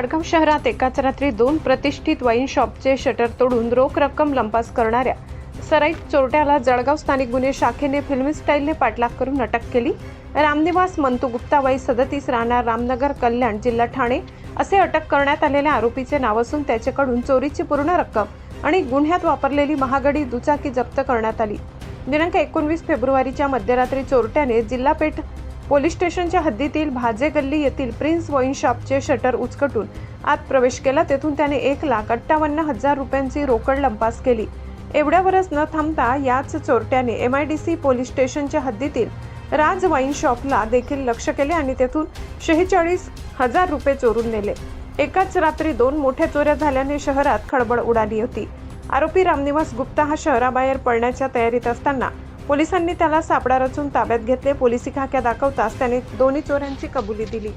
जळगाव शहरात एकाच रात्री 2 प्रतिष्ठित वाईन शॉपचे शटर तोडून रोख रक्कम लंपास करणाऱ्या सराईत चोरट्याला जळगाव स्थानिक गुन्हे शाखेने फिल्मी स्टाईलने पाठलाग करून अटक केली। रामनिवास मंतू गुप्ता वय 37 राहणार रामनगर कल्याण जिल्हा ठाणे असे अटक करण्यात आलेल्या आरोपीचे नाव असून त्याच्याकडून चोरीची पूर्ण रक्कम आणि गुन्ह्यात वापरलेली महागडी दुचाकी जप्त करण्यात आली। दिनांक 19 फेब्रुवारीच्या मध्यरात्री चोरट्याने जिल्हा पेठ पोलीस स्टेशनच्या हद्दीतील भाजे गल्ली येथील प्रिन्स वाईन शॉपचे शटर उचकटून आत प्रवेश केला। तेथून त्याने 1,58,000 रुपयांची रोकड लंपास केली। एवढ्यावरच न थांबता याच चोरट्याने MIDC पोलीस स्टेशनच्या हद्दीतील राज वाईन शॉपला देखील लक्ष केले आणि तेथून 46,000 रुपये चोरून नेले। एकाच रात्री 2 मोठ्या चोऱ्या झाल्याने शहरात खळबळ उडाली होती। आरोपी रामनिवास गुप्ता हा शहराबाहेर पळण्याच्या तयारीत असताना पोलिसांनी त्याला सापळा रचून ताब्यात घेतले। पोलिसी खाक्या दाखवताच त्याने दोन्ही चोऱ्यांची कबुली दिली।